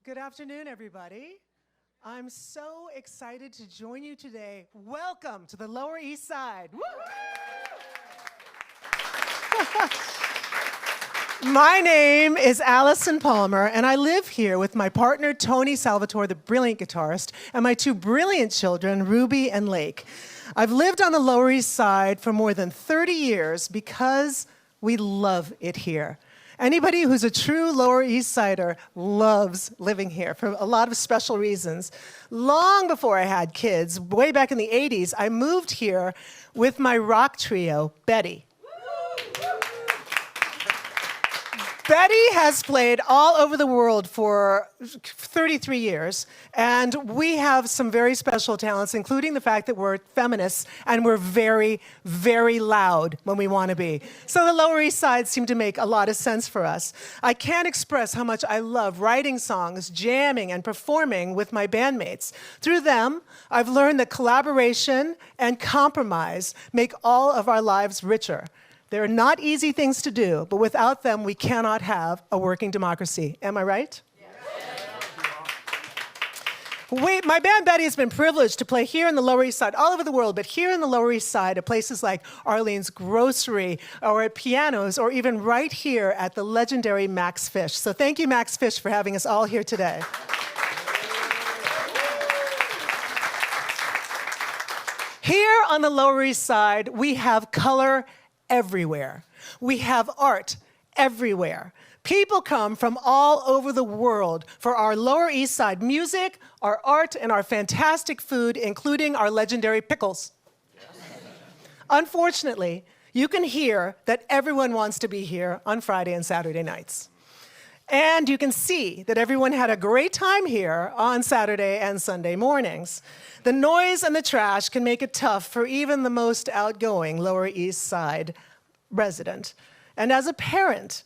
Good afternoon, everybody. I'm so excited to join you today. Welcome to the Lower East Side. My name is Allison Palmer, and I live here with my partner, Tony Salvatore, the brilliant guitarist, and my two brilliant children, Ruby and Lake. I've lived on the Lower East Side for more than 30 years because we love it here. Anybody who's a true Lower East Sider loves living here for a lot of special reasons. Long before I had kids, way back in the 80s, I moved here with my rock trio, Betty. Betty has played all over the world for 33 years, and we have some very special talents, including the fact that we're feminists and we're very, very loud when we want to be. So the Lower East Side seemed to make a lot of sense for us. I can't express how much I love writing songs, jamming, and performing with my bandmates. Through them, I've learned that collaboration and compromise make all of our lives richer. They're not easy things to do, but without them, we cannot have a working democracy. Am I right? Yes. My band Betty has been privileged to play here in the Lower East Side, all over the world, but here in the Lower East Side at places like Arlene's Grocery, or at pianos, or even right here at the legendary Max Fish. So thank you, Max Fish, for having us all here today. Here on the Lower East Side, we have color everywhere. We have art everywhere. People come from all over the world for our Lower East Side music, our art, and our fantastic food, including our legendary pickles. Yes. Unfortunately, you can hear that everyone wants to be here on Friday and Saturday nights. And you can see that everyone had a great time here on Saturday and Sunday mornings. The noise and the trash can make it tough for even the most outgoing Lower East Side resident. And as a parent,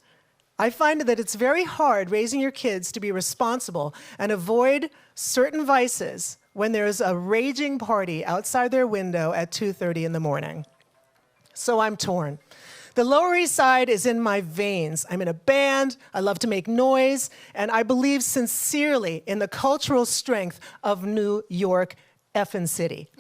I find that it's very hard raising your kids to be responsible and avoid certain vices when there's a raging party outside their window at 2:30 in the morning. So I'm torn. The Lower East Side is in my veins. I'm in a band, I love to make noise, and I believe sincerely in the cultural strength of New York effing city.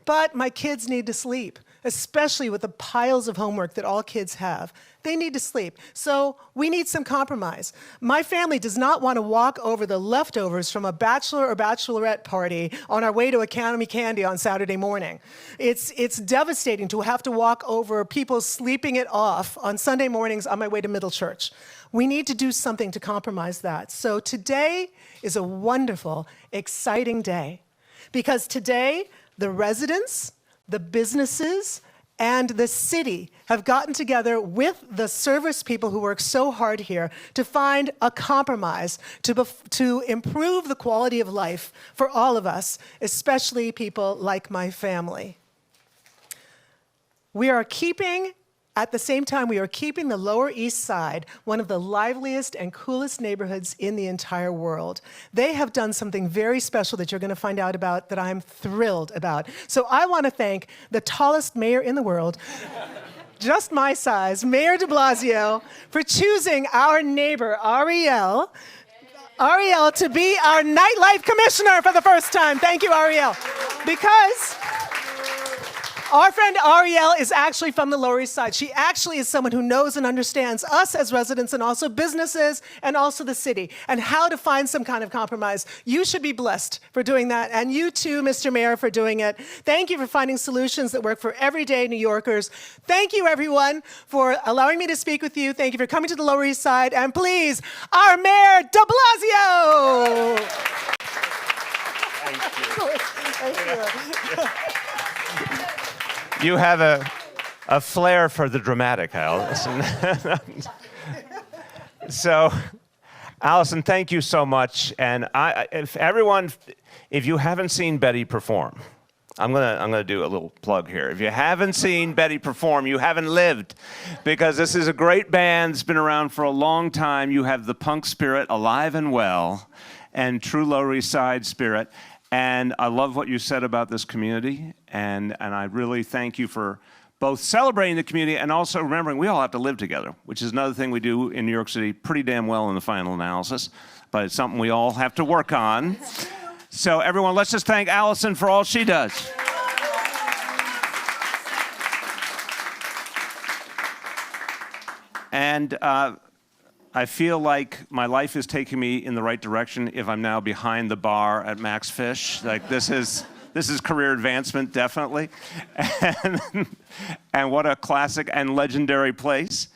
But my kids need to sleep, especially with the piles of homework that all kids have. They need to sleep, so we need some compromise. My family does not want to walk over the leftovers from a bachelor or bachelorette party on our way to Academy Candy on Saturday morning. It's devastating to have to walk over people sleeping it off on Sunday mornings on my way to Middle Church. We need to do something to compromise that. So today is a wonderful, exciting day, because today the residents, the businesses, and the city have gotten together with the service people who work so hard here to find a compromise to improve the quality of life for all of us, especially people like my family. At the same time, we are keeping the Lower East Side one of the liveliest and coolest neighborhoods in the entire world. They have done something very special that you're going to find out about that I'm thrilled about. So I want to thank the tallest mayor in the world, just my size, Mayor de Blasio, for choosing our neighbor, Ariel, to be our Nightlife commissioner for the first time. Thank you, Ariel. Because our friend Ariel is actually from the Lower East Side. She actually is someone who knows and understands us as residents and also businesses and also the city and how to find some kind of compromise. You should be blessed for doing that, and you too, Mr. Mayor, for doing it. Thank you for finding solutions that work for everyday New Yorkers. Thank you, everyone, for allowing me to speak with you. Thank you for coming to the Lower East Side, and please, our Mayor de Blasio! Thank you. Thank you. You have a flair for the dramatic, Allison. So, Allison, thank you so much. And if you haven't seen Betty perform, I'm gonna do a little plug here. If you haven't seen Betty perform, you haven't lived, because this is a great band. It's been around for a long time. You have the punk spirit alive and well, and true Lower East Side spirit. And I love what you said about this community, and I really thank you for both celebrating the community and also remembering we all have to live together, which is another thing we do in New York City pretty damn well in the final analysis, but it's something we all have to work on. So everyone, let's just thank Allison for all she does. And I feel like my life is taking me in the right direction if I'm now behind the bar at Max Fish. Like this is career advancement, definitely. And what a classic and legendary place.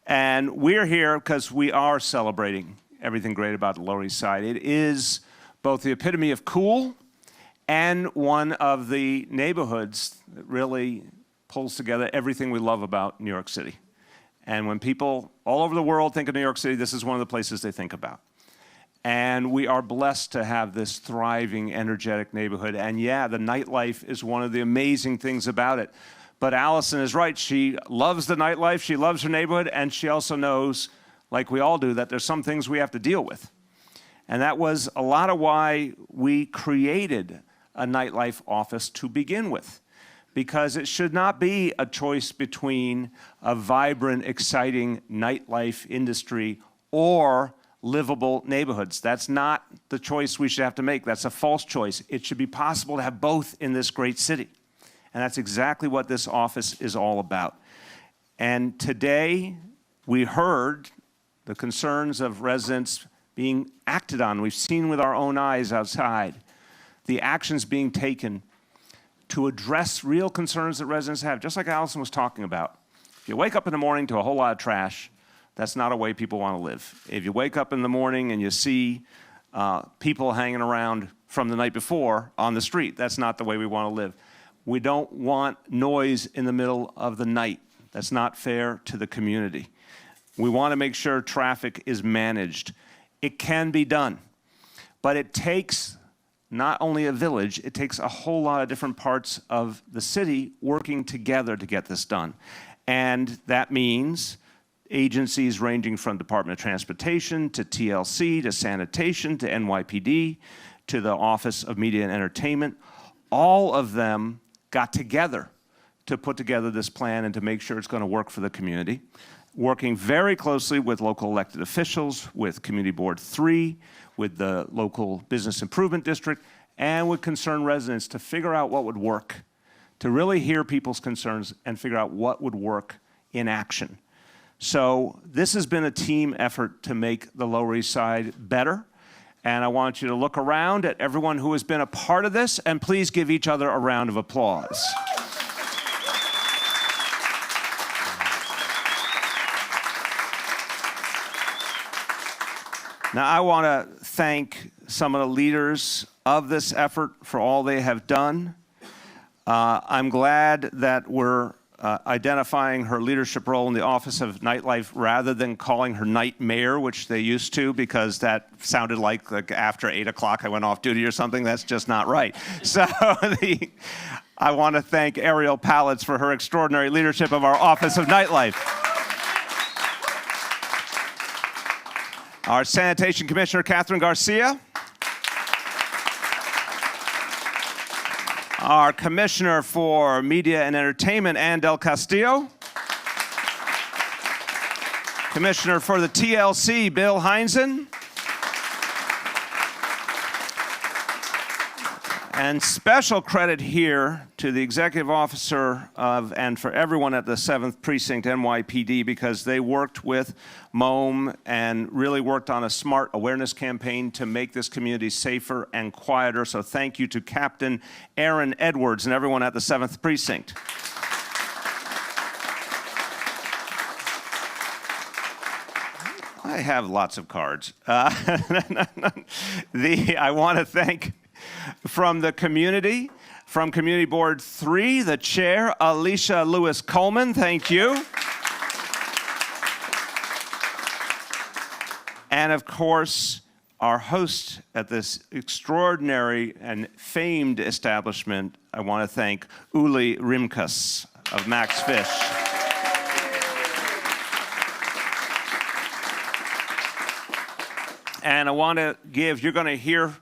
And we're here because we are celebrating everything great about the Lower East Side. It is both the epitome of cool and one of the neighborhoods that really pulls together everything we love about New York City. And when people all over the world think of New York City, this is one of the places they think about. And we are blessed to have this thriving, energetic neighborhood. And yeah, the nightlife is one of the amazing things about it. But Allison is right. She loves the nightlife, she loves her neighborhood, and she also knows, like we all do, that there's some things we have to deal with. And that was a lot of why we created a nightlife office to begin with. Because it should not be a choice between a vibrant, exciting nightlife industry or livable neighborhoods. That's not the choice we should have to make. That's a false choice. It should be possible to have both in this great city. And that's exactly what this office is all about. And today, we heard the concerns of residents being acted on. We've seen with our own eyes outside the actions being taken to address real concerns that residents have, just like Allison was talking about. If you wake up in the morning to a whole lot of trash, that's not a way people want to live. If you wake up in the morning and you see people hanging around from the night before on the street, that's not the way we want to live. We don't want noise in the middle of the night. That's not fair to the community. We want to make sure traffic is managed. It can be done, but it takes not only a village, it takes a whole lot of different parts of the city working together to get this done. And that means agencies ranging from Department of Transportation to TLC to sanitation to NYPD to the Office of Media and Entertainment, all of them got together to put together this plan and to make sure it's going to work for the community, working very closely with local elected officials, with Community Board 3, with the local business improvement district, and with concerned residents to figure out what would work, to really hear people's concerns and figure out what would work in action. So this has been a team effort to make the Lower East Side better. And I want you to look around at everyone who has been a part of this, and please give each other a round of applause. Now, I want to thank some of the leaders of this effort for all they have done. I'm glad that we're identifying her leadership role in the Office of Nightlife rather than calling her night mayor, which they used to, because that sounded like after 8 o'clock I went off duty or something. That's just not right. So I want to thank Ariel Pallets for her extraordinary leadership of our Office of Nightlife. Our Sanitation Commissioner, Catherine Garcia. Our Commissioner for Media and Entertainment, Ann Del Castillo. Commissioner for the TLC, Bill Heinzen. And special credit here to the executive officer of, and for everyone at the 7th Precinct NYPD, because they worked with MOAM and really worked on a smart awareness campaign to make this community safer and quieter. So thank you to Captain Aaron Edwards and everyone at the 7th Precinct. I have lots of cards. I want to thank from the community, from Community Board 3, the chair, Alicia Lewis Coleman, thank you. And of course, our host at this extraordinary and famed establishment, I want to thank Uli Rimkus of Max Fish. And I want to give, you're going to hear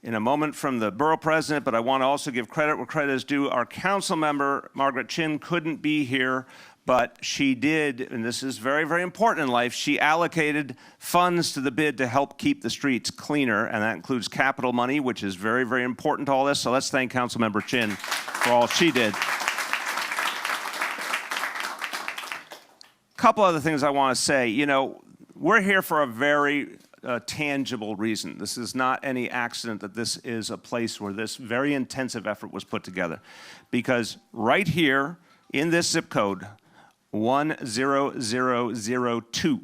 in a moment from the borough president, but I want to also give credit where credit is due. Our council member, Margaret Chin, couldn't be here, but she did, and this is very, very important in life, she allocated funds to the bid to help keep the streets cleaner, and that includes capital money, which is very, very important to all this. So let's thank Councilmember Chin for all she did. A couple other things I want to say. You know, we're here for a very tangible reason. This is not any accident that this is a place where this very intensive effort was put together. Because right here in this zip code, 10002,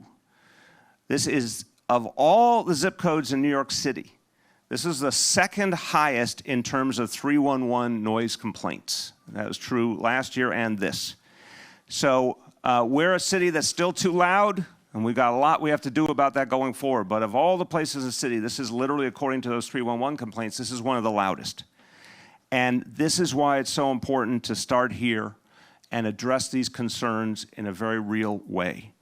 this is, of all the zip codes in New York City, this is the second highest in terms of 311 noise complaints. That was true last year and this. So we're a city that's still too loud, and we've got a lot we have to do about that going forward. But of all the places in the city, this is literally, according to those 311 complaints, this is one of the loudest. And this is why it's so important to start here and address these concerns in a very real way.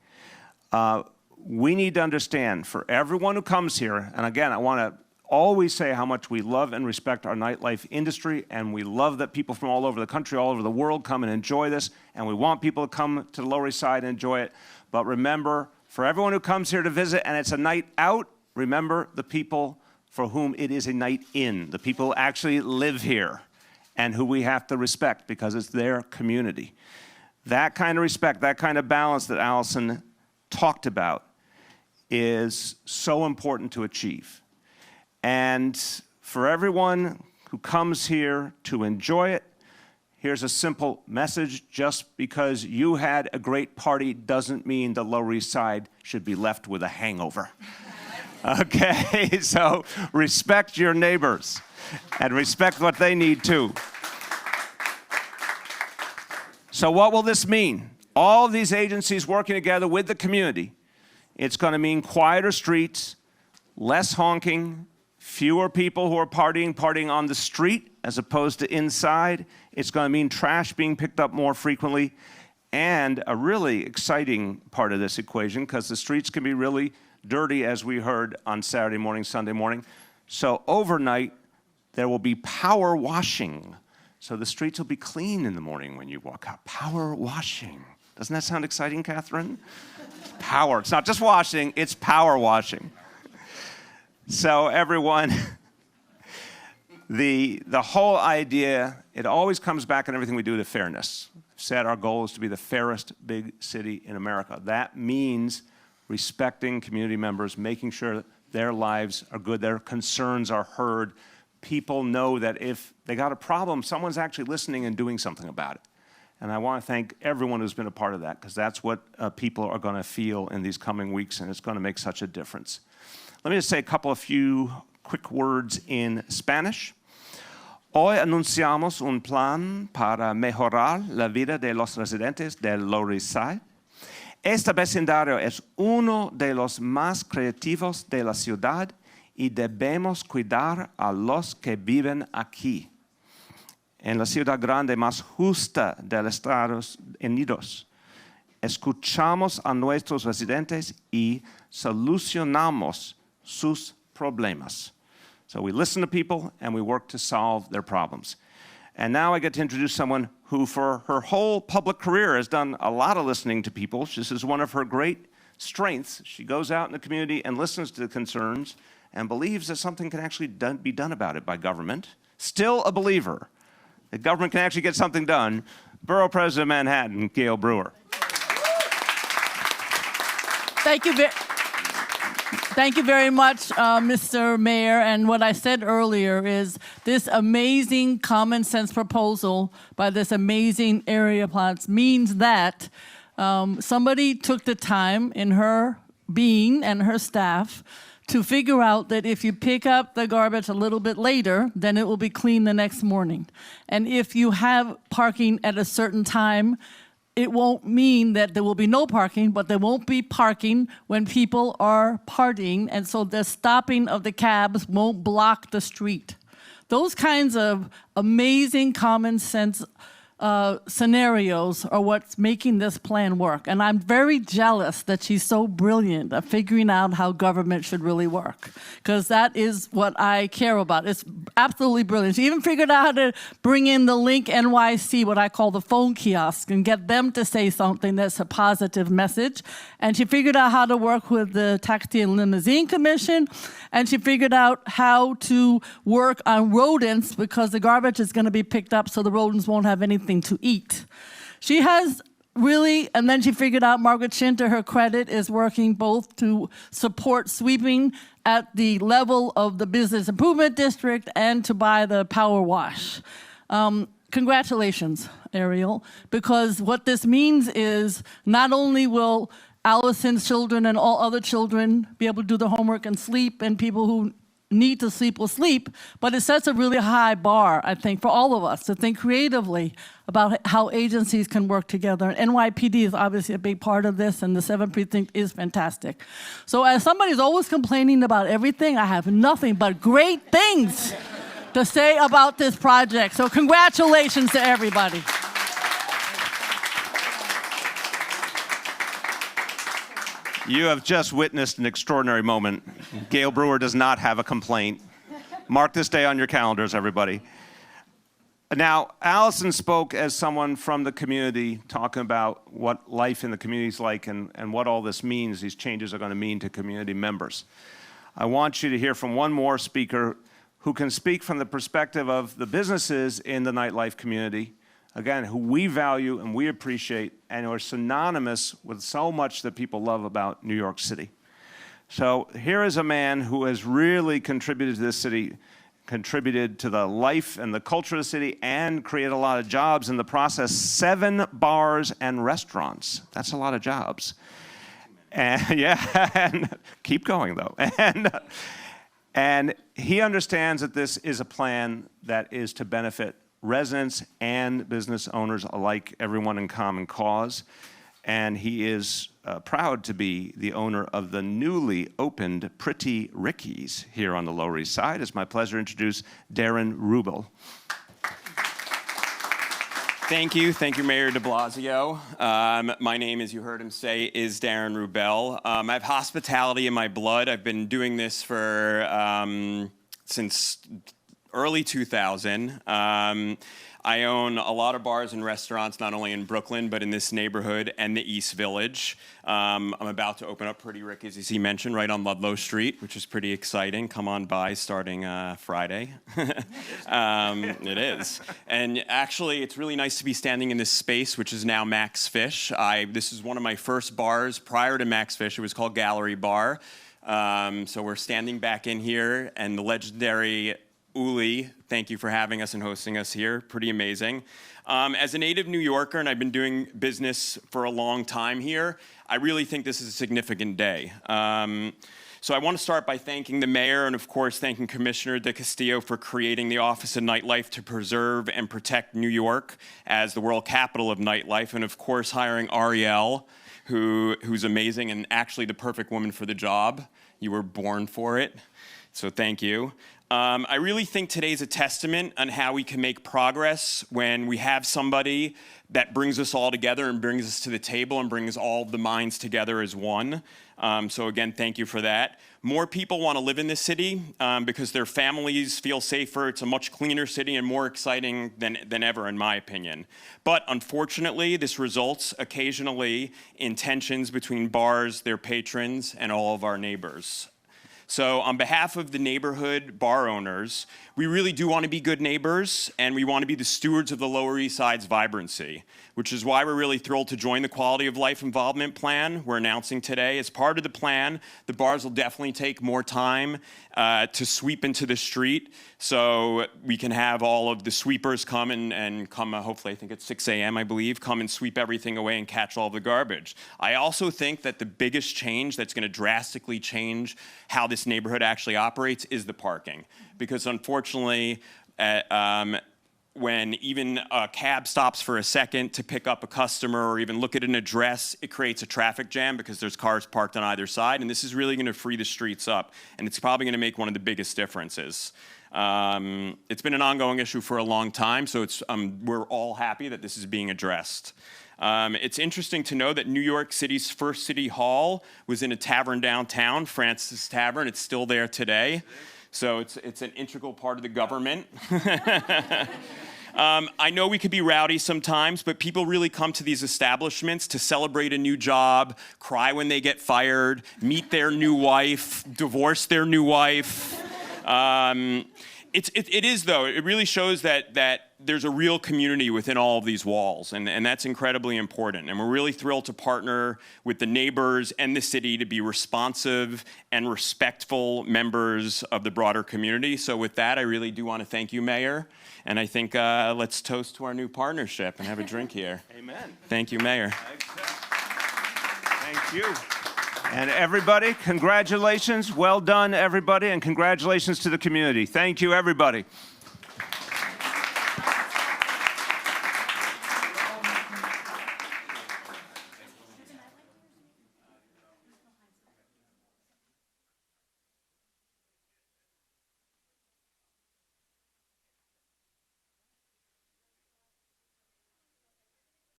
We need to understand, for everyone who comes here, and again, I want to always say how much we love and respect our nightlife industry, and we love that people from all over the country, all over the world come and enjoy this, and we want people to come to the Lower East Side and enjoy it. But remember, for everyone who comes here to visit and it's a night out, remember the people for whom it is a night in, the people who actually live here and who we have to respect because it's their community. That kind of respect, that kind of balance that Allison talked about is so important to achieve. And for everyone who comes here to enjoy it, here's a simple message. Just because you had a great party doesn't mean the Lower East Side should be left with a hangover. Okay, so respect your neighbors and respect what they need too. So what will this mean? All of these agencies working together with the community, it's going to mean quieter streets, less honking, fewer people who are partying on the street as opposed to inside. It's going to mean trash being picked up more frequently. And a really exciting part of this equation, because the streets can be really dirty, as we heard on Saturday morning, Sunday morning. So overnight, there will be power washing. So the streets will be clean in the morning when you walk out. Power washing. Doesn't that sound exciting, Catherine? Power. It's not just washing, it's power washing. So everyone, the whole idea, it always comes back in everything we do to fairness. I've said our goal is to be the fairest big city in America. That means respecting community members, making sure that their lives are good, their concerns are heard. People know that if they got a problem, someone's actually listening and doing something about it. And I want to thank everyone who's been a part of that, because that's what people are going to feel in these coming weeks, and it's going to make such a difference. Let me just say a few quick words in Spanish. Hoy anunciamos un plan para mejorar la vida de los residentes del Lower East Side. Este vecindario es uno de los más creativos de la ciudad y debemos cuidar a los que viven aquí. En la ciudad grande más justa del Estados Unidos, escuchamos a nuestros residentes y solucionamos sus problemas. So we listen to people and we work to solve their problems. And now I get to introduce someone who for her whole public career has done a lot of listening to people. This is one of her great strengths. She goes out in the community and listens to the concerns and believes that something can actually be done about it by government. Still a believer that government can actually get something done. Borough President of Manhattan, Gail Brewer. Thank you very much, Mr. Mayor. And what I said earlier is this amazing common sense proposal by this amazing area plans means that somebody took the time in her being and her staff to figure out that if you pick up the garbage a little bit later, then it will be clean the next morning. And if you have parking at a certain time, it won't mean that there will be no parking, but there won't be parking when people are partying, and so the stopping of the cabs won't block the street. Those kinds of amazing common sense scenarios are what's making this plan work. And I'm very jealous that she's so brilliant at figuring out how government should really work, because that is what I care about. It's absolutely brilliant. She even figured out how to bring in the Link NYC, what I call the phone kiosk, and get them to say something that's a positive message. And she figured out how to work with the Taxi and Limousine Commission, and she figured out how to work on rodents, because the garbage is going to be picked up so the rodents won't have anything to eat. She has really, and then she figured out, Margaret Chin, to her credit, is working both to support sweeping at the level of the Business Improvement District and to buy the power wash. Congratulations, Ariel, because what this means is not only will Allison's children and all other children be able to do the homework and sleep, and people who need to sleep will sleep, but it sets a really high bar, I think, for all of us to think creatively about how agencies can work together. And NYPD is obviously a big part of this, and the 7th Precinct is fantastic. So as somebody who's always complaining about everything, I have nothing but great things to say about this project. So congratulations to everybody. You have just witnessed an extraordinary moment. Gail Brewer does not have a complaint. Mark this day on your calendars, everybody. Now, Allison spoke as someone from the community, talking about what life in the community is like and what all this means, these changes are going to mean to community members. I want you to hear from one more speaker who can speak from the perspective of the businesses in the nightlife community, again, who we value and we appreciate and are synonymous with so much that people love about New York City. So here is a man who has really contributed to this city, contributed to the life and the culture of the city, and created a lot of jobs in the process. 7 bars and restaurants. That's a lot of jobs. And yeah, and keep going though. And he understands that this is a plan that is to benefit residents and business owners alike, everyone in common cause. And he is proud to be the owner of the newly opened Pretty Ricky's here on the Lower East Side. It's my pleasure to introduce Darren Rubel. Thank you, Mayor de Blasio. My name, as you heard him say, is Darren Rubel. I have hospitality in my blood. I've been doing this for since early 2000. I own a lot of bars and restaurants, not only in Brooklyn, but in this neighborhood and the East Village. I'm about to open up Pretty Ricky's, as he mentioned, right on Ludlow Street, which is pretty exciting. Come on by starting Friday. It is. And actually, it's really nice to be standing in this space, which is now Max Fish. This is one of my first bars prior to Max Fish. It was called Gallery Bar. So we're standing back in here, and the legendary Uli, thank you for having us and hosting us here. Pretty amazing. As a native New Yorker, and I've been doing business for a long time here, I really think this is a significant day. So I want to start by thanking the mayor and, of course, thanking Commissioner de Castillo for creating the Office of Nightlife to preserve and protect New York as the world capital of nightlife, and, of course, hiring Ariel, who's amazing and actually the perfect woman for the job. You were born for it, so thank you. I really think today's a testament on how we can make progress when we have somebody that brings us all together and brings us to the table and brings all of the minds together as one. So again, thank you for that. More people want to live in this city because their families feel safer. It's a much cleaner city and more exciting than ever, in my opinion. But unfortunately, this results occasionally in tensions between bars, their patrons, and all of our neighbors. So on behalf of the neighborhood bar owners, we really do want to be good neighbors, and we want to be the stewards of the Lower East Side's vibrancy, which is why we're really thrilled to join the Quality of Life Involvement Plan we're announcing today. As part of the plan, the bars will definitely take more time to sweep into the street, so we can have all of the sweepers come and come, hopefully, I think it's 6 a.m., I believe, come and sweep everything away and catch all the garbage. I also think that the biggest change that's going to drastically change how this neighborhood actually operates is the parking. Because unfortunately, when even a cab stops for a second to pick up a customer or even look at an address, it creates a traffic jam because there's cars parked on either side. And this is really going to free the streets up. And it's probably going to make one of the biggest differences. It's been an ongoing issue for a long time, so we're all happy that this is being addressed. It's interesting to know that New York City's first city hall was in a tavern downtown, Francis Tavern. It's still there today. So it's an integral part of the government. I know we could be rowdy sometimes, but people really come to these establishments to celebrate a new job, cry when they get fired, meet their new wife, divorce their new wife. It is, though. It really shows that there's a real community within all of these walls, and that's incredibly important. And we're really thrilled to partner with the neighbors and the city to be responsive and respectful members of the broader community. So with that, I really do want to thank you, Mayor. And I think let's toast to our new partnership and have a drink here. Amen. Thank you, Mayor. Thank you. And everybody, congratulations. Well done, everybody, and congratulations to the community. Thank you, everybody.